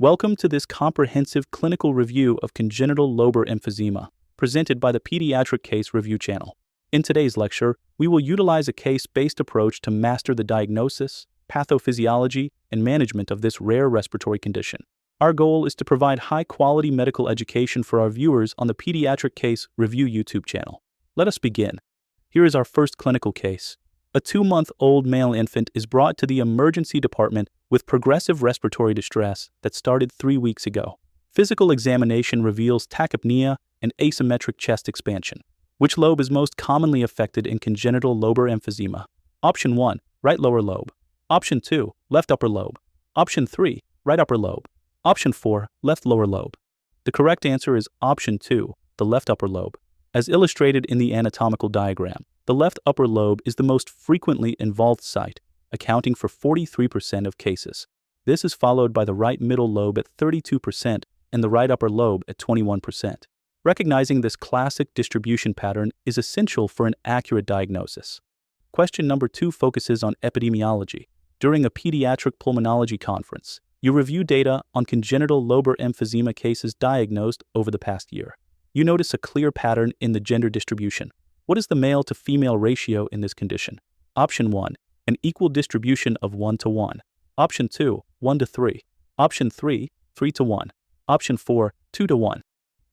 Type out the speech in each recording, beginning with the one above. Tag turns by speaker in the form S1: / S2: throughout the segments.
S1: Welcome to this comprehensive clinical review of congenital lobar emphysema, presented by the Pediatric Case Review channel. In today's lecture, we will utilize a case-based approach to master the diagnosis, pathophysiology, and management of this rare respiratory condition. Our goal is to provide high-quality medical education for our viewers on the Pediatric Case Review YouTube channel. Let us begin. Here is our first clinical case. A 2-month-old male infant is brought to the emergency department with progressive respiratory distress that started 3 weeks ago. Physical examination reveals tachypnea and asymmetric chest expansion. Which lobe is most commonly affected in congenital lobar emphysema? Option 1, right lower lobe. Option 2, left upper lobe. Option 3, right upper lobe. Option 4, left lower lobe. The correct answer is option 2, the left upper lobe. As illustrated in the anatomical diagram, the left upper lobe is the most frequently involved site, accounting for 43% of cases. This is followed by the right middle lobe at 32% and the right upper lobe at 21%. Recognizing this classic distribution pattern is essential for an accurate diagnosis. Question number 2 focuses on epidemiology. During a pediatric pulmonology conference, you review data on congenital lobar emphysema cases diagnosed over the past year. You notice a clear pattern in the gender distribution. What is the male to female ratio in this condition? Option 1, an equal distribution of 1:1. Option 2, 1:3. Option 3, 3:1. Option 4, 2:1.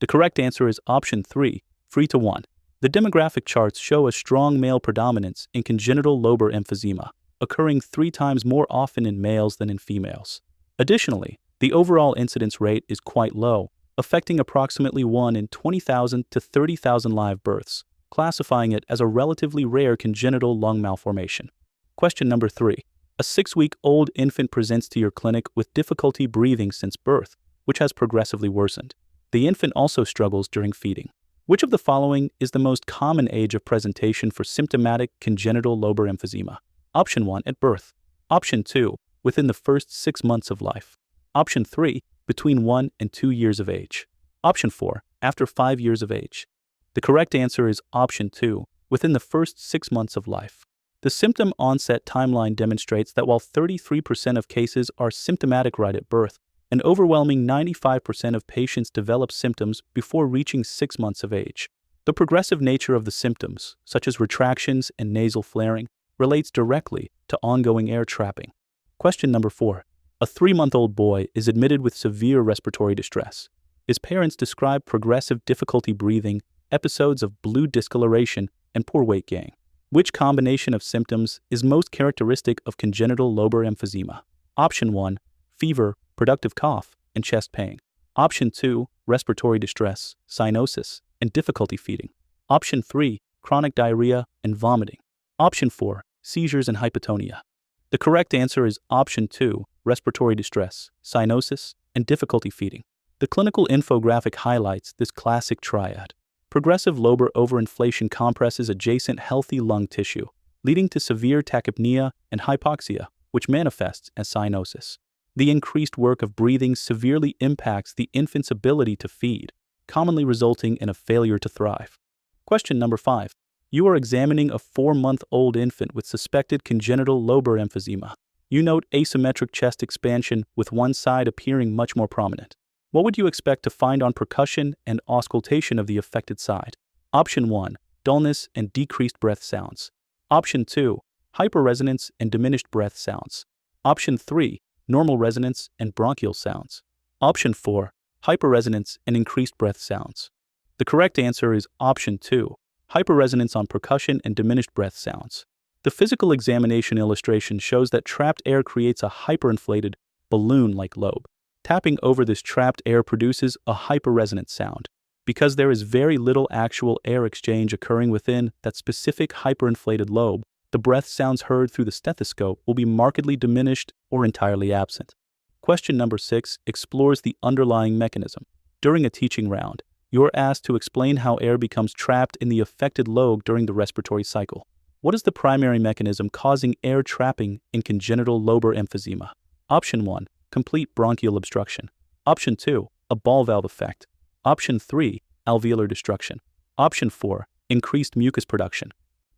S1: The correct answer is option 3, 3:1. The demographic charts show a strong male predominance in congenital lobar emphysema, occurring 3 times more often in males than in females. Additionally, the overall incidence rate is quite low, affecting approximately 1 in 20,000 to 30,000 live births, classifying it as a relatively rare congenital lung malformation. Question number 3. A 6-week-old infant presents to your clinic with difficulty breathing since birth, which has progressively worsened. The infant also struggles during feeding. Which of the following is the most common age of presentation for symptomatic congenital lobar emphysema? Option 1, at birth. Option 2, within the first 6 months of life. Option 3, between 1 and 2 years of age. Option 4, after 5 years of age. The correct answer is option 2, within the first 6 months of life. The symptom onset timeline demonstrates that while 33% of cases are symptomatic right at birth, an overwhelming 95% of patients develop symptoms before reaching 6 months of age. The progressive nature of the symptoms, such as retractions and nasal flaring, relates directly to ongoing air trapping. Question number 4. A 3-month-old boy is admitted with severe respiratory distress. His parents describe progressive difficulty breathing, episodes of blue discoloration, and poor weight gain. Which combination of symptoms is most characteristic of congenital lobar emphysema? Option 1, fever, productive cough, and chest pain. Option 2, respiratory distress, cyanosis, and difficulty feeding. Option 3, chronic diarrhea and vomiting. Option 4, seizures and hypotonia. The correct answer is option 2, respiratory distress, cyanosis, and difficulty feeding. The clinical infographic highlights this classic triad. Progressive lobar overinflation compresses adjacent healthy lung tissue, leading to severe tachypnea and hypoxia, which manifests as cyanosis. The increased work of breathing severely impacts the infant's ability to feed, commonly resulting in a failure to thrive. Question number 5. You are examining a 4-month-old infant with suspected congenital lobar emphysema. You note asymmetric chest expansion with one side appearing much more prominent. What would you expect to find on percussion and auscultation of the affected side? Option 1, dullness and decreased breath sounds. Option 2, hyperresonance and diminished breath sounds. Option 3, normal resonance and bronchial sounds. Option 4, hyperresonance and increased breath sounds. The correct answer is option 2, hyperresonance on percussion and diminished breath sounds. The physical examination illustration shows that trapped air creates a hyperinflated, balloon-like lobe. Tapping over this trapped air produces a hyperresonant sound. Because there is very little actual air exchange occurring within that specific hyperinflated lobe, the breath sounds heard through the stethoscope will be markedly diminished or entirely absent. Question number 6 explores the underlying mechanism. During a teaching round, you are asked to explain how air becomes trapped in the affected lobe during the respiratory cycle. What is the primary mechanism causing air trapping in congenital lobar emphysema? Option 1, complete bronchial obstruction. Option 2, a ball valve effect. Option 3, alveolar destruction. Option 4, increased mucus production.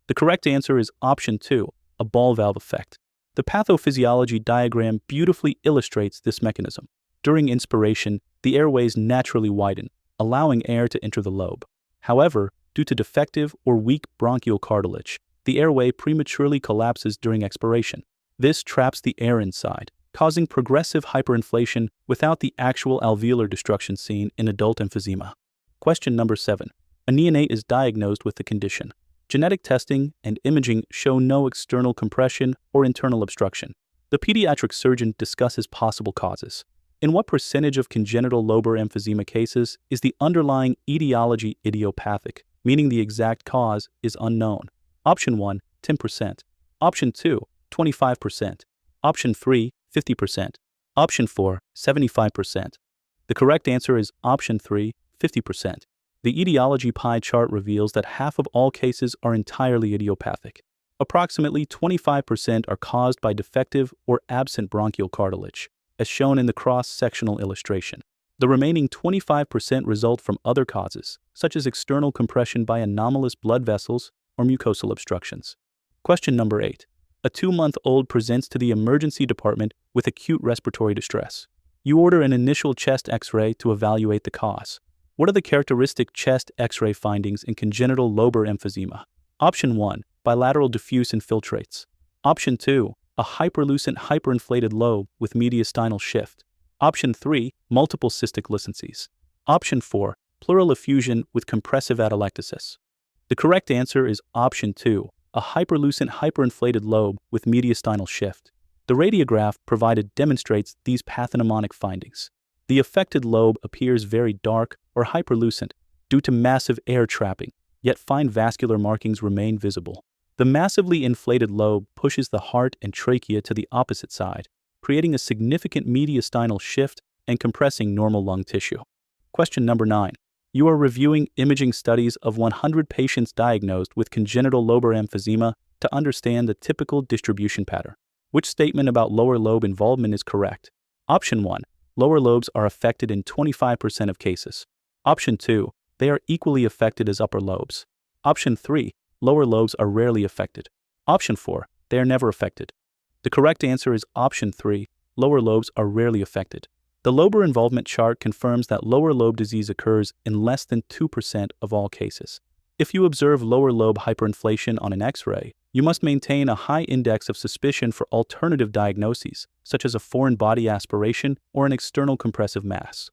S1: The correct answer is option 2, a ball valve effect. The pathophysiology diagram beautifully illustrates this mechanism. During inspiration, the airways naturally widen, allowing air to enter the lobe. However, due to defective or weak bronchial cartilage, the airway prematurely collapses during expiration. This traps the air inside, causing progressive hyperinflation without the actual alveolar destruction seen in adult emphysema. Question number 7. A neonate is diagnosed with the condition. Genetic testing and imaging show no external compression or internal obstruction. The pediatric surgeon discusses possible causes. In what percentage of congenital lobar emphysema cases is the underlying etiology idiopathic, meaning the exact cause is unknown? Option 1, 10%. Option 2, 25%. Option 3, 50%. Option 4, 75%. The correct answer is option 3, 50%. The etiology pie chart reveals that half of all cases are entirely idiopathic. Approximately 25% are caused by defective or absent bronchial cartilage, as shown in the cross-sectional illustration. The remaining 25% result from other causes, such as external compression by anomalous blood vessels or mucosal obstructions. Question number 8. A 2-month-old presents to the emergency department with acute respiratory distress. You order an initial chest X-ray to evaluate the cause. What are the characteristic chest X-ray findings in congenital lobar emphysema? Option 1, bilateral diffuse infiltrates. Option 2, a hyperlucent hyperinflated lobe with mediastinal shift. Option 3, multiple cystic licenses. Option 4, pleural effusion with compressive atelectasis. The correct answer is option 2, a hyperlucent hyperinflated lobe with mediastinal shift. The radiograph provided demonstrates these pathognomonic findings. The affected lobe appears very dark or hyperlucent due to massive air trapping, yet fine vascular markings remain visible. The massively inflated lobe pushes the heart and trachea to the opposite side, creating a significant mediastinal shift and compressing normal lung tissue. Question number 9. You are reviewing imaging studies of 100 patients diagnosed with congenital lobar emphysema to understand the typical distribution pattern. Which statement about lower lobe involvement is correct? Option 1. Lower lobes are affected in 25% of cases. Option 2. They are equally affected as upper lobes. Option 3. Lower lobes are rarely affected. Option 4. They are never affected. The correct answer is option 3. Lower lobes are rarely affected. The lobar involvement chart confirms that lower lobe disease occurs in less than 2% of all cases. If you observe lower lobe hyperinflation on an X-ray, you must maintain a high index of suspicion for alternative diagnoses, such as a foreign body aspiration or an external compressive mass.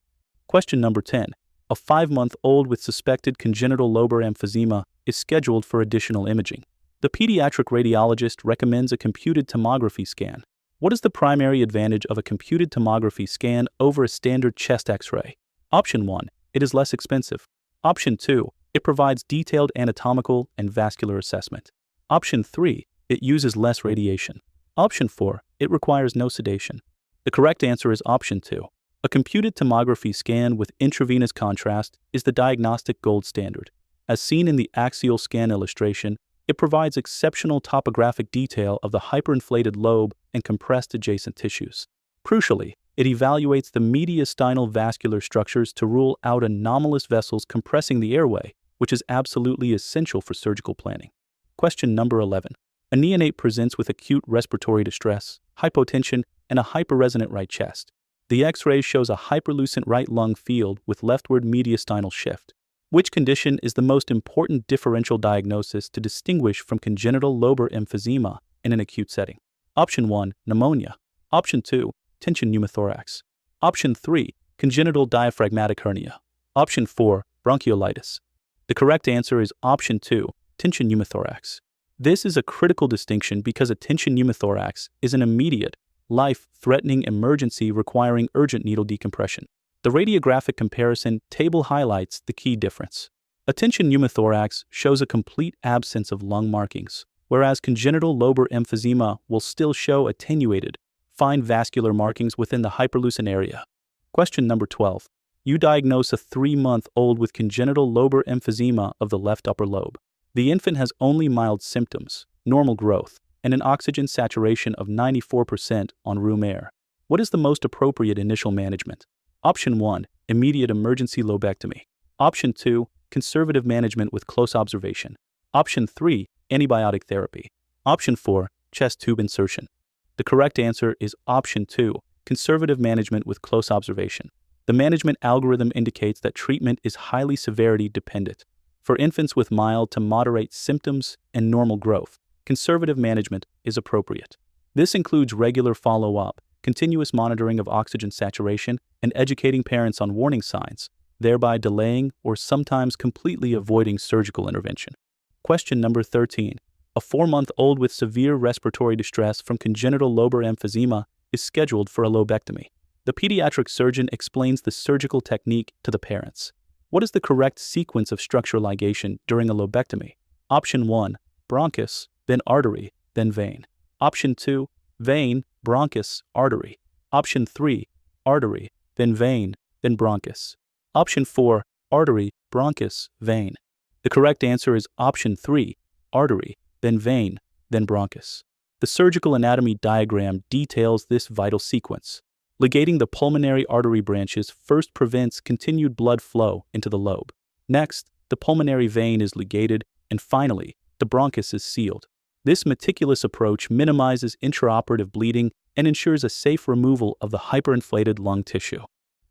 S1: Question number 10. A 5-month-old with suspected congenital lobar emphysema is scheduled for additional imaging. The pediatric radiologist recommends a computed tomography scan. What is the primary advantage of a computed tomography scan over a standard chest X-ray? Option 1. It is less expensive. Option 2. It provides detailed anatomical and vascular assessment. Option 3. It uses less radiation. Option 4. It requires no sedation. The correct answer is option 2. A computed tomography scan with intravenous contrast is the diagnostic gold standard. As seen in the axial scan illustration, it provides exceptional topographic detail of the hyperinflated lobe and compressed adjacent tissues. Crucially, it evaluates the mediastinal vascular structures to rule out anomalous vessels compressing the airway, which is absolutely essential for surgical planning. Question number 11. A neonate presents with acute respiratory distress, hypotension, and a hyperresonant right chest. The X-ray shows a hyperlucent right lung field with leftward mediastinal shift. Which condition is the most important differential diagnosis to distinguish from congenital lobar emphysema in an acute setting? Option 1, pneumonia. Option 2, tension pneumothorax. Option 3, congenital diaphragmatic hernia. Option 4, bronchiolitis. The correct answer is option 2, tension pneumothorax. This is a critical distinction because a tension pneumothorax is an immediate, life-threatening emergency requiring urgent needle decompression. The radiographic comparison table highlights the key difference. A tension pneumothorax shows a complete absence of lung markings, whereas congenital lobar emphysema will still show attenuated, fine vascular markings within the hyperlucent area. Question number 12. You diagnose a 3-month-old with congenital lobar emphysema of the left upper lobe. The infant has only mild symptoms, normal growth, and an oxygen saturation of 94% on room air. What is the most appropriate initial management? Option 1, immediate emergency lobectomy. Option 2, conservative management with close observation. Option 3, antibiotic therapy. Option 4, chest tube insertion. The correct answer is option 2, conservative management with close observation. The management algorithm indicates that treatment is highly severity dependent. For infants with mild to moderate symptoms and normal growth, conservative management is appropriate. This includes regular follow-up, continuous monitoring of oxygen saturation, and educating parents on warning signs, thereby delaying or sometimes completely avoiding surgical intervention. Question number 13. A 4-month-old with severe respiratory distress from congenital lobar emphysema is scheduled for a lobectomy. The pediatric surgeon explains the surgical technique to the parents. What is the correct sequence of structural ligation during a lobectomy? Option 1, bronchus, then artery, then vein. Option 2, vein, bronchus, artery. Option 3, artery, then vein, then bronchus. Option 4, artery, bronchus, vein. The correct answer is option 3, artery, then vein, then bronchus. The surgical anatomy diagram details this vital sequence. Ligating the pulmonary artery branches first prevents continued blood flow into the lobe. Next, the pulmonary vein is ligated, and finally, the bronchus is sealed. This meticulous approach minimizes intraoperative bleeding and ensures a safe removal of the hyperinflated lung tissue.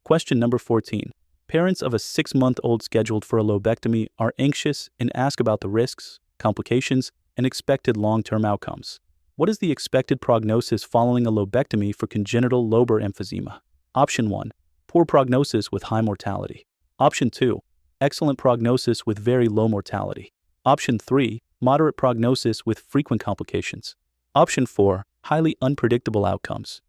S1: Question number 14. Parents of a 6-month-old scheduled for a lobectomy are anxious and ask about the risks, complications, and expected long-term outcomes. What is the expected prognosis following a lobectomy for congenital lobar emphysema? Option 1, poor prognosis with high mortality. Option 2, excellent prognosis with very low mortality. Option 3, moderate prognosis with frequent complications. Option 4, highly unpredictable outcomes.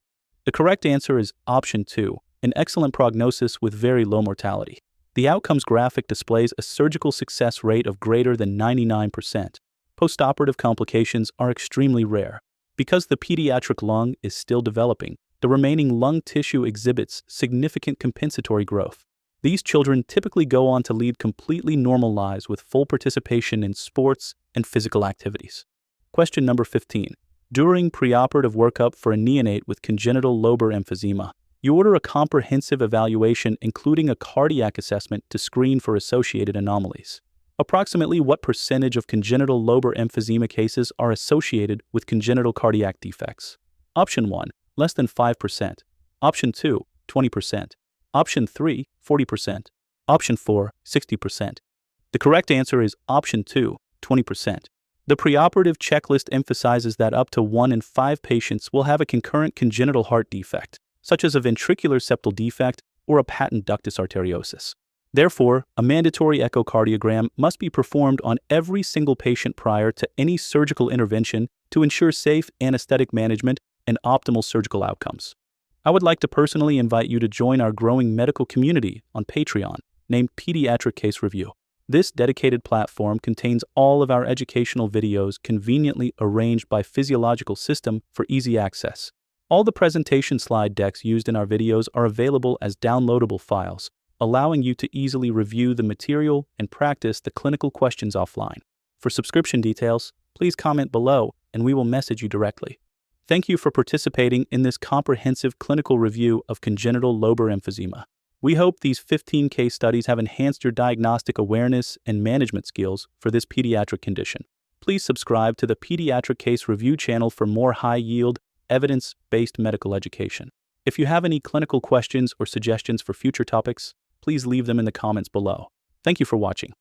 S1: The correct answer is option 2, an excellent prognosis with very low mortality. The outcomes graphic displays a surgical success rate of greater than 99%. Postoperative complications are extremely rare. Because the pediatric lung is still developing, the remaining lung tissue exhibits significant compensatory growth. These children typically go on to lead completely normal lives with full participation in sports and physical activities. Question number 15. During preoperative workup for a neonate with congenital lobar emphysema, you order a comprehensive evaluation including a cardiac assessment to screen for associated anomalies. Approximately what percentage of congenital lobar emphysema cases are associated with congenital cardiac defects? Option 1, less than 5%. Option 2, 20%. Option 3, 40%. Option 4, 60%. The correct answer is option 2, 20%. The preoperative checklist emphasizes that up to 1 in 5 patients will have a concurrent congenital heart defect, such as a ventricular septal defect or a patent ductus arteriosus. Therefore, a mandatory echocardiogram must be performed on every single patient prior to any surgical intervention to ensure safe anesthetic management and optimal surgical outcomes. I would like to personally invite you to join our growing medical community on Patreon, named Pediatric Case Review. This dedicated platform contains all of our educational videos conveniently arranged by physiological system for easy access. All the presentation slide decks used in our videos are available as downloadable files, allowing you to easily review the material and practice the clinical questions offline. For subscription details, please comment below and we will message you directly. Thank you for participating in this comprehensive clinical review of congenital lobar emphysema. We hope these 15 case studies have enhanced your diagnostic awareness and management skills for this pediatric condition. Please subscribe to the Pediatric Case Review channel for more high-yield, evidence-based medical education. If you have any clinical questions or suggestions for future topics, please leave them in the comments below. Thank you for watching.